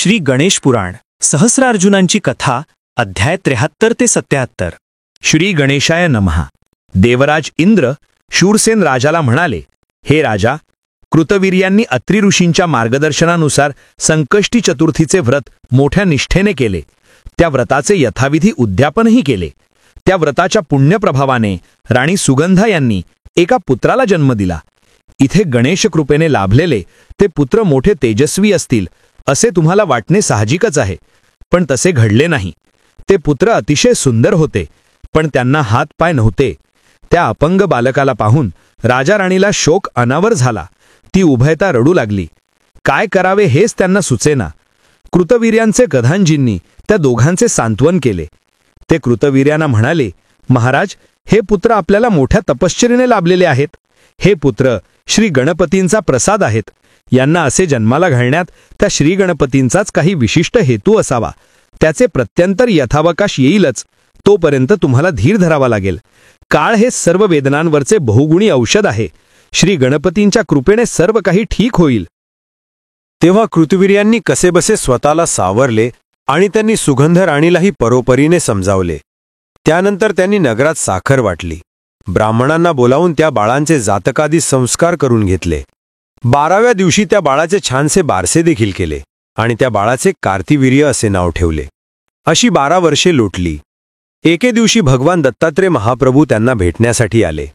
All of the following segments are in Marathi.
श्री गणेश पुराण सहस्रार्जुनांची कथा अध्याय 73 ते 77। श्री गणेशाय नमः। देवराज इंद्र शूरसेन राजाला म्हणाले, हे राजा, कृतवीर्यांनी अत्रि ऋषींच्या मार्गदर्शनानुसार संकष्टी चतुर्थीचे व्रत मोठ्या निष्ठेने केले। त्या व्रताचे यथाविधी उद्यापनही केले। त्या व्रताच्या पुण्यप्रभावाने राणी सुगंधा यांनी एका पुत्राला जन्म दिला। इथे गणेश कृपेने लाभलेले ते पुत्र मोठे तेजस्वी असतील असे तुम्हाला वाटणे साहजिकच आहे, पण तसे घडले नाही। ते पुत्र अतिशय सुंदर होते, पण त्यांना हात पाय नव्हते। त्या अपंग बालकाला पाहून राजा राणीला शोक अनावर झाला। ती उभयता रडू लागली। काय करावे हेच त्यांना सुचेना। कृतवीर्यांचे गधांजींनी त्या दोघांचे सांत्वन केले। ते कृतवीर्यांना म्हणाले, महाराज, हे पुत्र आपल्याला मोठ्या तपश्चर्येने लाभलेले आहेत। हे पुत्र श्री गणपतींचा प्रसाद आहेत। यांना असे जन्माला घालण्यात त्या श्री गणपतींचाच काही विशिष्ट हेतू असावा। त्याचे प्रत्यंतर यथावकाश येईलच, तोपर्यंत तुम्हाला धीर धरावा लागेल। काळ हे सर्व वेदनांवरचे बहुगुणी औषध आहे। श्री गणपतींच्या कृपेने सर्व काही ठीक होईल। तेव्हा कृतवीर्यांनी कसेबसे स्वतःला सावरले आणि त्यांनी सुगंध राणीलाही परोपरीने समजावले। त्यानंतर त्यांनी नगरात साखर वाटली। ब्राह्मणांना बोलावून त्या बाळांचे जातकादी संस्कार करून घेतले। 12व्या दिवशी त्या बाळाचे छानसे बारसे देखील केले आणि त्या बाळाचे कार्तिवीर्य असे नाव ठेवले। अशी 12 वर्षे लोटली। एके दिवशी भगवान दत्तात्रेय महाप्रभू त्यांना भेटण्यासाठी आले।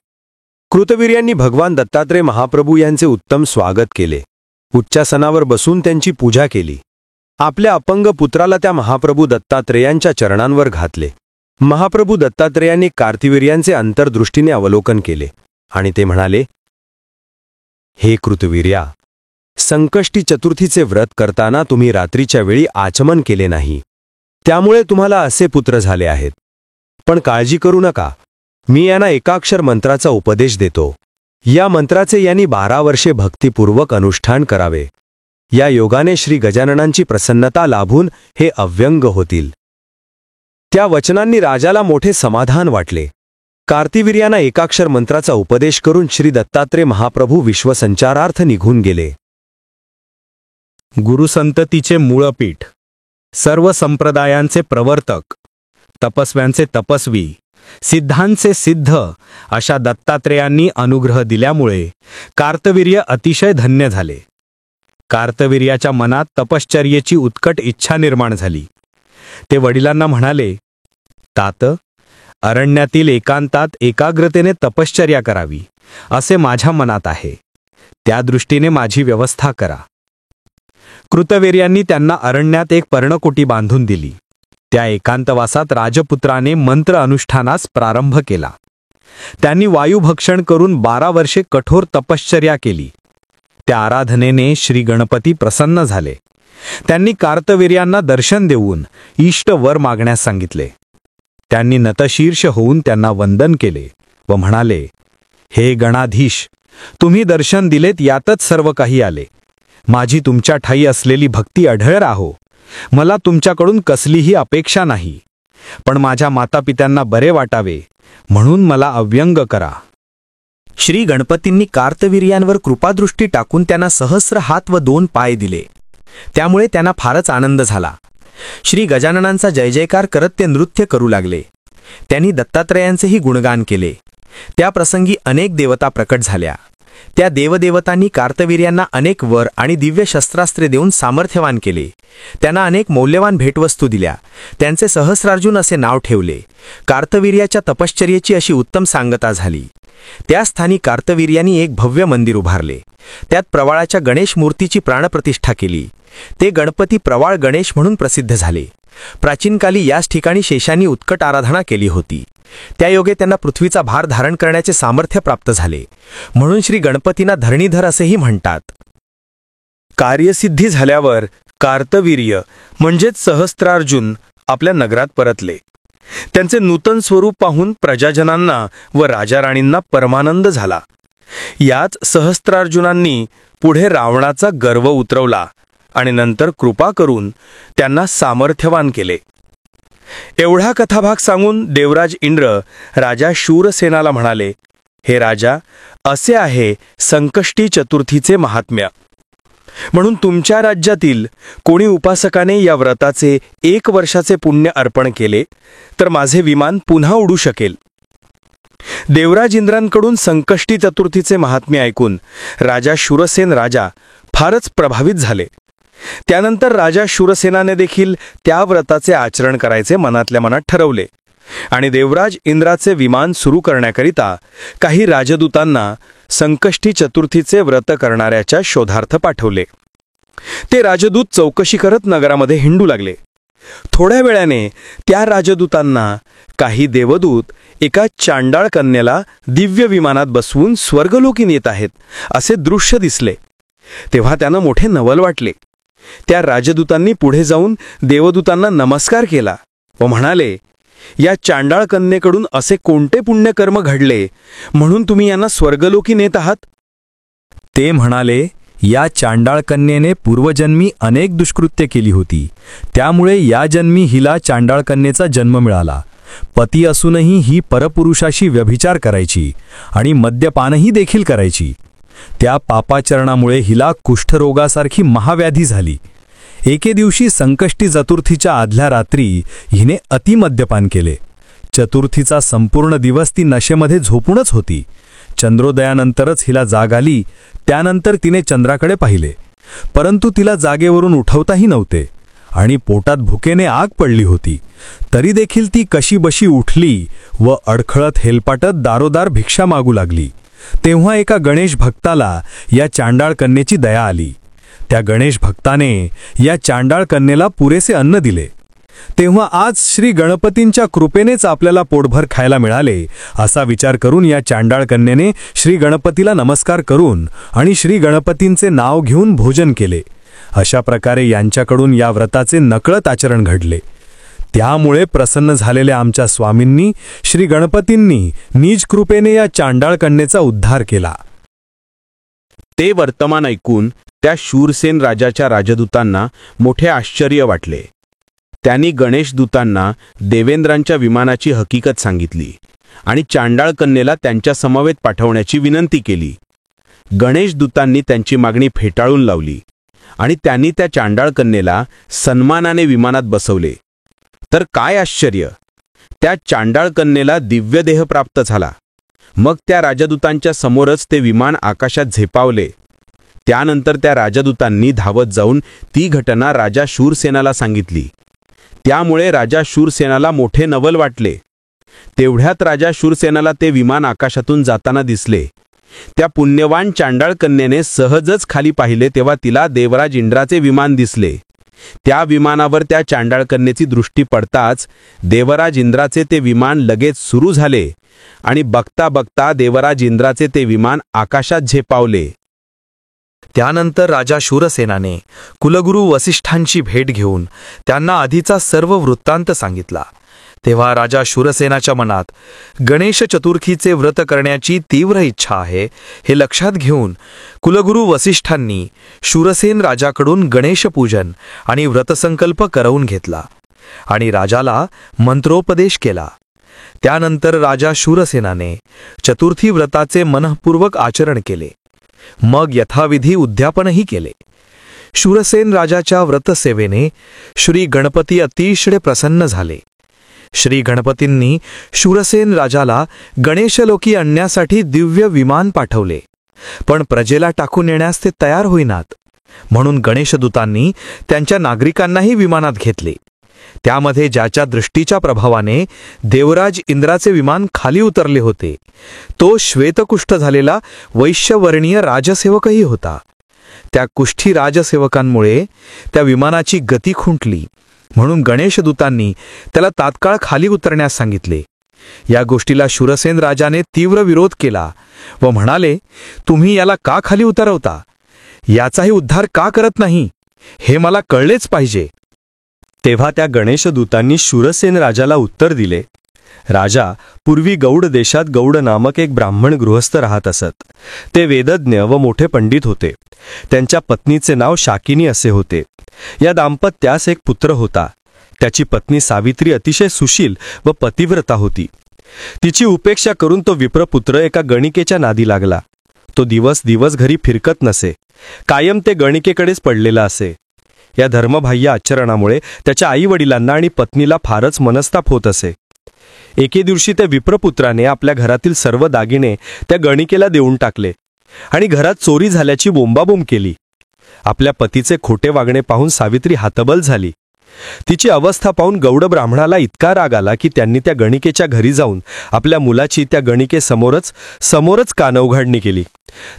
कृतवीर्यांनी भगवान दत्तात्रेय महाप्रभू यांचे उत्तम स्वागत केले। उच्चासनावर बसून त्यांची पूजा केली। आपल्या अपंग पुत्राला त्या महाप्रभू दत्तात्रेयांच्या चरणांवर घातले। महाप्रभू दत्तात्रेयांनी कार्तिवीर्यांचे अंतर्दृष्टीने अवलोकन केले आणि ते म्हणाले, हे कृतवीर्या, संकष्टी चतुर्थीचे व्रत करताना तुम्ही रात्रीच्या वेळी आचमन केले नाही, त्यामुळे तुम्हाला असे पुत्र झाले आहेत। पण काळजी करू नका, मी यांना एकाक्षर मंत्राचा उपदेश देतो। या मंत्राचे यांनी 12 वर्षे भक्तिपूर्वक अनुष्ठान करावे। या योगाने श्री गजाननांची प्रसन्नता लाभून हे अव्यंग होतील। त्या वचनांनी राजाला मोठे समाधान वाटले। कार्तिवीर्यांना एकाक्षर मंत्राचा उपदेश करून श्री दत्तात्रेय महाप्रभू विश्वसंचारार्थ निघून गेले। गुरुसंततीचे मूळपीठ, सर्व संप्रदायांचे प्रवर्तक, तपस्व्यांचे तपस्वी, सिद्धांचे सिद्ध अशा दत्तात्रेयांनी अनुग्रह दिल्यामुळे कार्तवीर्य अतिशय धन्य झाले। कार्तवीर्याच्या मनात तपश्चर्येची उत्कट इच्छा निर्माण झाली। ते वडिलांना म्हणाले, तात, अरण्यातील एकांतात एकाग्रतेने तपश्चर्या करावी असे माझ्या मनात आहे। त्या दृष्टीने माझी व्यवस्था करा। कृतवीर्यांनी त्यांना अरण्यात एक पर्णकुटी बांधून दिली। त्या एकांतवासात राजपुत्राने मंत्र अनुष्ठानास प्रारंभ केला। त्यांनी वायुभक्षण करून 12 वर्षे कठोर तपश्चर्या केली। त्या आराधनेने श्री गणपती प्रसन्न झाले। त्यांनी कार्तवीर्यांना दर्शन देऊन इष्ट वर मागण्यास सांगितले। त्यांनी नतशीर्ष होऊन त्यांना वंदन केले व म्हणाले, हे गणाधीश, तुम्ही दर्शन दिलेत यातच सर्व काही आले। माझी तुमच्या ठाई असलेली भक्ती अढळ राहो। मला तुमच्याकडून कसलीही अपेक्षा नाही, पण माझ्या मातापित्यांना बरे वाटावे म्हणून मला अव्यंग करा। श्री गणपतींनी कार्तवीर्यांवर कृपादृष्टी टाकून त्यांना सहस्र हात व 2 पाय दिले। त्यामुळे त्यांना फारच आनंद झाला। श्री गजाननांचा जय जयकार करत ते नृत्य करू लागले। त्यांनी दत्तात्रेयांचेही गुणगान केले। त्या प्रसंगी अनेक देवता प्रकट झाल्या। त्या देवदेवतांनी कार्तवीर्यांना अनेक वर आणि दिव्य शस्त्रास्त्रे देऊन सामर्थ्यवान केले। त्यांना अनेक मौल्यवान भेटवस्तू दिल्या। त्यांचे सहस्रार्जुन असे नाव ठेवले। कार्तवीर्याच्या तपश्चर्येची अशी उत्तम सांगता झाली। त्या स्थानी कार्तवीर्यांनी एक भव्य मंदिर उभारले। त्यात प्रवाळाच्या गणेश मूर्तीची प्राणप्रतिष्ठा केली। ते गणपती प्रवाळ गणेश म्हणून प्रसिद्ध झाले। प्राचीन काली याच ठिकाणी शेषांनी उत्कट आराधना केली होती। त्या योगे त्यांना पृथ्वीचा भार धारण करण्याचे सामर्थ्य प्राप्त झाले, म्हणून श्री गणपतींना धरणीधर असेही म्हणतात। कार्यसिद्धी झाल्यावर कार्तवीर्य म्हणजेच सहस्त्रार्जुन आपल्या नगरात परतले। त्यांचे नूतन स्वरूप पाहून प्रजाजनांना व राजा राणींना परमानंद झाला। याच सहस्त्रार्जुनांनी पुढे रावणाचा गर्व उतरवला आणि नंतर कृपा करून त्यांना सामर्थ्यवान केले। एवढा कथाभाग सांगून देवराज इंद्र राजा शूरसेनाला म्हणाले, हे राजा, असे आहे संकष्टी चतुर्थीचे महात्म्य। म्हणून तुमच्या राज्यातील कोणी उपासकाने या व्रताचे 1 वर्षाचे पुण्य अर्पण केले तर माझे विमान पुन्हा उडू शकेल. देवराज इंद्रांकडून संकष्टी चतुर्थीचे महात्म्य ऐकून राजा शूरसेन राजा फारच प्रभावित झाले. त्यानंतर राजा शूरसेनाने देखील त्या व्रताचे आचरण करायचे मनातल्या मनात ठरवले आणि देवराज इंद्राचे विमान सुरू करण्याकरिता काही राजदूतांना संकष्टी चतुर्थीचे व्रत करणाऱ्याच्या शोधार्थ पाठवले. ते राजदूत चौकशी करत नगरामध्ये हिंडू लागले. थोड्या वेळाने त्या राजदूतांना काही देवदूत एका चांडाळ कन्येला दिव्य विमानात बसवून स्वर्गलोकी नेत आहेत असे दृश्य दिसले. तेव्हा त्यांना मोठे नवल वाटले. त्या राजदूतांनी पुढे जाऊन देवदूतांना नमस्कार केला व म्हणाले, या चांडाळ कन्येकडून असे कोणते पुण्यकर्म घडले म्हणून तुम्ही यांना स्वर्गलोकी नेत आहात? ते म्हणाले, या चांडाळ कन्येने पूर्वजन्मी अनेक दुष्कृत्य केली होती, त्यामुळे या जन्मी हिला चांडाळ कन्येचा जन्म मिळाला. पती असूनही ही परपुरुषाशी व्यभिचार करायची आणि मद्यपानही देखील करायची. त्या पापाचरणामुळे हिला कुष्ठरोगासारखी महाव्याधी झाली. एके दिवशी संकष्टी चतुर्थीच्या आदल्या रात्री हिने अतिमद्यपान केले. चतुर्थीचा संपूर्ण दिवस ती नशेमध्ये झोपूनच होती. चंद्रोदयानंतरच हिला जाग आली. त्यानंतर तिने चंद्राकडे पाहिले, परंतु तिला जागेवरून उठवताही नव्हते आणि पोटात भुकेने आग पडली होती. तरी देखील ती कशीबशी उठली व अडखळत हेलपाटत दारोदार भिक्षा मागू लागली. तेव्हा एका गणेश भक्ताला या चांडाळ कन्येची दया आली. त्या गणेश भक्ताने या चांडाळ कन्येला पुरेसे अन्न दिले. तेव्हा आज श्री गणपतींच्या कृपेनेच आपल्याला पोटभर खायला मिळाले असा विचार करून या चांडाळ कन्येने श्री गणपतीला नमस्कार करून आणि श्री गणपतींचे नाव घेऊन भोजन केले. अशा प्रकारे यांच्याकडून या व्रताचे नकळत आचरण घडले. त्यामुळे प्रसन्न झालेल्या आमच्या स्वामींनी श्री गणपतींनी निज कृपेने या चांडाळ कन्येचा उद्धार केला. ते वर्तमान ऐकून त्या शूरसेन राजाच्या राजदूतांना मोठे आश्चर्य वाटले. त्यांनी गणेशदूतांना देवेंद्रांच्या विमानाची हकीकत सांगितली आणि चांडाळ कन्येला त्यांच्या समवेत पाठवण्याची विनंती केली. गणेशदूतांनी त्यांची मागणी फेटाळून लावली आणि त्यांनी त्या चांडाळ कन्येला सन्मानाने विमानात बसवले. तर काय आश्चर्य! त्या चांडाळ कन्येला दिव्य देह प्राप्त झाला. मग त्या राजदूतांच्या समोरच ते विमान आकाशात झेपावले. त्यानंतर त्या राजदूतांनी धावत जाऊन ती घटना राजा शूरसेनाला सांगितली. त्यामुळे राजा शूरसेनाला मोठे नवल वाटले. तेवढ्यात राजा शूरसेनाला ते विमान आकाशातून जाताना दिसले. त्या पुण्यवान चांडाळ कन्येने सहजच खाली पाहिले तेव्हा तिला देवराज इंद्राचे विमान दिसले. त्या विमानावर त्या चांडाळ कन्येची दृष्टी पडताच देवराज इंद्राचे ते विमान लगेच सुरू झाले आणि बघता बघता देवराज इंद्राचे ते विमान आकाशात झेपावले. त्यानंतर राजा शूरसेनाने कुलगुरू वसिष्ठांची भेट घेऊन त्यांना आधीचा सर्व वृत्तांत सांगितला. तेव्हा राजा शूरसेनाच्या मनात गणेश चतुर्थीचे व्रत करण्याची तीव्र इच्छा आहे हे लक्षात घेऊन कुलगुरू वसिष्ठांनी शूरसेन राजाकडून गणेशपूजन आणि व्रतसंकल्प करवून घेतला आणि राजाला मंत्रोपदेश केला. त्यानंतर राजा शूरसेनाने चतुर्थी व्रताचे मनःपूर्वक आचरण केले. मग यथाविधी उद्यापनही केले. शूरसेन राजाच्या व्रतसेवेने श्री गणपती अतिशय प्रसन्न झाले. श्री गणपतींनी शूरसेन राजाला गणेशलोकी आणण्यासाठी दिव्य विमान पाठवले, पण प्रजेला टाकून येण्यास ते तयार होईनात. म्हणून गणेशदूतांनी त्यांच्या नागरिकांनाही विमानात घेतले. त्यामध्ये ज्याच्या दृष्टीच्या प्रभावाने देवराज इंद्राचे विमान खाली उतरले होते तो श्वेतकुष्ठ झालेला वैश्यवर्णीय राजसेवकही होता. त्या कुष्ठी राजसेवकांमुळे त्या विमानाची गती खुंटली. म्हणून गणेशदूतांनी त्याला तात्काळ खाली उतरण्यास सांगितले. या गोष्टीला शूरसेन राजाने तीव्र विरोध केला व म्हणाले, तुम्ही याला का खाली उतरवता? याचाही उद्धार का करत नाही हे मला कळलेच पाहिजे. तेव्हा त्या गणेशदूतांनी शूरसेन राजाला उत्तर दिले, राजा, पूर्वी गौड देशात गौड नामक एक ब्राह्मण गृहस्थ राहत असत. ते वेदज्ञ व मोठे पंडित होते. त्यांच्या पत्नीचे नाव शाकिनी असे होते. या दाम्पत्यास एक पुत्र होता. त्याची पत्नी सावित्री अतिशय सुशील व पतिव्रता होती. तिची उपेक्षा करून तो विप्रपुत्र एका गणिकेच्या नादी लागला. तो दिवस दिवस घरी फिरकत नसे. कायम ते गणिकेकडेच पडलेला असे. या धर्मबाह्य आचरणामुळे त्याच्या आईवडिलांना आणि पत्नीला फारच मनस्ताप होत असे. एके दिवशी त्या विप्रपुत्राने आपल्या घरातील सर्व दागिने त्या गणिकेला देऊन टाकले आणि घरात चोरी झाल्याची बोंबाबोंब केली. आपल्या पतीचे खोटे वागणे पाहून सावित्री हातबल झाली. तिची अवस्था पाहून गौड ब्राह्मणाला इतका राग आला की त्यांनी त्या गणिकेच्या घरी जाऊन आपल्या मुलाची त्या गणिकेसमोरच कानउघाडणी केली.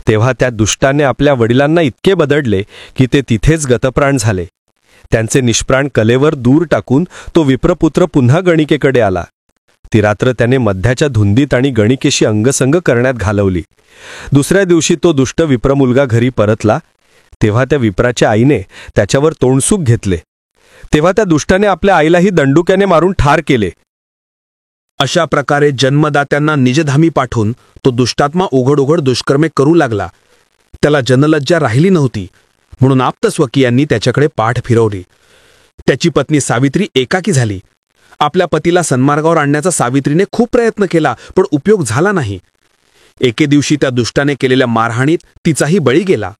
तेव्हा त्या दुष्टाने आपल्या वडिलांना इतके बदडले की ते तिथेच गतप्राण झाले. त्यांचे निष्प्राण कलेवर दूर टाकून तो विप्रपुत्र पुन्हा गणिकेकडे आला. ती रात्र त्याने मध्याच्या धुंदीत आणि गणिकेशी अंगसंग करण्यात घालवली. दुसऱ्या दिवशी तो दुष्ट विप्रमुलगा घरी परतला. तेव्हा त्या विप्राच्या आईने त्याच्यावर तोंडसूक घेतले. तेव्हा त्या दुष्टाने आपल्या आईलाही दंडुक्याने मारून ठार केले. अशा प्रकारे जन्मदात्यांना निजधामी पाठवून तो दुष्टात्मा उघड दुष्कर्मे करू लागला. त्याला जनलज्जा राहिली नव्हती म्हणून आप्तस्वकीयांनी त्याच्याकडे पाठ फिरवली. त्याची पत्नी सावित्री एकाकी झाली. आपल्या पतीला सन्मार्गावर आणण्याचा सावित्रीने खूप प्रयत्न केला पण उपयोग झाला नाही. एके दिवशी त्या दुष्टाने केलेल्या मारहाणीत तिचाही बळी गेला.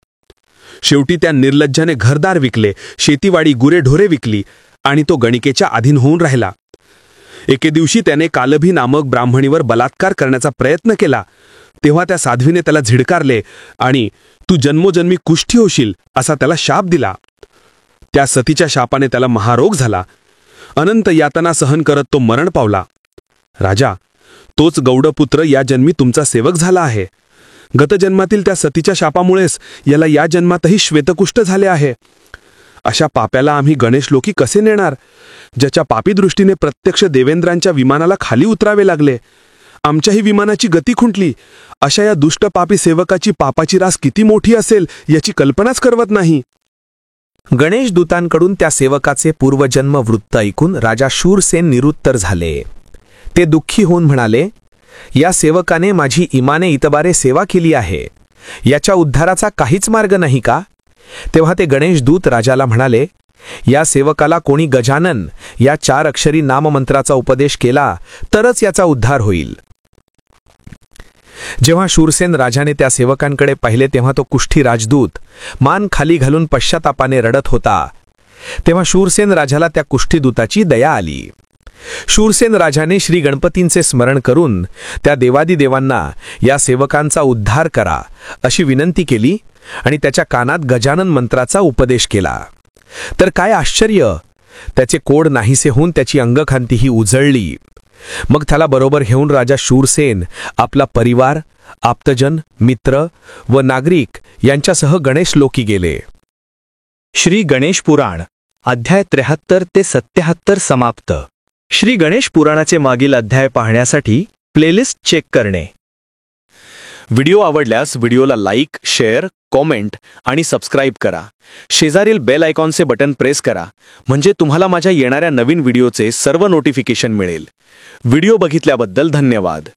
शेवटी त्या निर्लज्जाने घरदार विकले, शेतीवाडी गुरेढोरे विकली आणि तो गणिकेच्या अधीन होऊन राहिला. एके दिवशी त्याने कालभी नामक ब्राह्मणीवर बलात्कार करण्याचा प्रयत्न केला. तेव्हा त्या साध्वीने त्याला झिडकारले आणि तू जन्मोजन्मी कुष्ठी होशील असा त्याला शाप दिला. त्या सतीच्या शापाने त्याला महारोग झाला. अनंत यातना सहन करत तो मरण पावला. राजा, तोच गौडपुत्र या जन्मी तुमचा सेवक झाला आहे. गतजन्मातील त्या सतीच्या शापामुळेच याला या जन्मातही श्वेतकुष्ठ झाले आहे. अशा पाप्याला आम्ही गणेश लोकी कसे नेणार, ज्याच्या पापी दृष्टीने प्रत्यक्ष देवेंद्रांच्या विमानाला खाली उतरावे लागले. आमच्याही विमानाची गती खुंटली. अशा या दुष्ट पापी सेवकाची पापाची रास किती मोठी असेल याची कल्पनाच करवत नाही. गणेश दूतांकडून त्या सेवकाचे पूर्वजन्म वृत्त ऐकून राजा शूरसेन निरुत्तर झाले. ते दुःखी होऊन म्हणाले, या सेवकाने माझी इमाने इतबारे सेवा केली आहे. याच्या उद्धाराचा काहीच मार्ग नाही का? तेव्हा ते गणेश दूत राजाला म्हणाले, या सेवकाला कोणी गजानन या 4 अक्षरी नाममंत्राचा उपदेश केला तरच याचा उद्धार होईल. जेव्हा शूरसेन राजाने त्या सेवकांकडे पाहिले तेव्हा तो कुष्ठी राजदूत मान खाली घालून पश्चातापाने रडत होता. तेव्हा शूरसेन राजाला त्या कुष्ठी दूताची दया आली. शूरसेन राजाने श्री गणपतींचे स्मरण करून त्या देवादिदेवांना या सेवकांचा उद्धार करा अशी विनंती केली आणि त्याच्या कानात गजानन मंत्राचा उपदेश केला. तर काय आश्चर्य, त्याचे कोड नाहीसे होऊन त्याची अंगकांतीही उजळली. मग त्याला बरोबर घेऊन राजा शूरसेन आपला परिवार, आप्तजन, मित्र व नागरिक यांच्यासह गणेश लोकी गेले. श्री गणेश पुराण अध्याय 73 ते 77 समाप्त. श्री गणेश पुराणाचे मागील अध्याय पाहण्यासाठी प्लेलिस्ट चेक करणे. व्हिडिओ आवडल्यास व्हिडिओला लाईक, शेअर, कॉमेंट आणि सबस्क्राईब करा. शेजारील बेल आयकॉनचे बटन प्रेस करा म्हणजे तुम्हाला माझ्या येणाऱ्या नवीन व्हिडिओचे सर्व नोटिफिकेशन मिळेल. व्हिडिओ बघितल्याबद्दल धन्यवाद.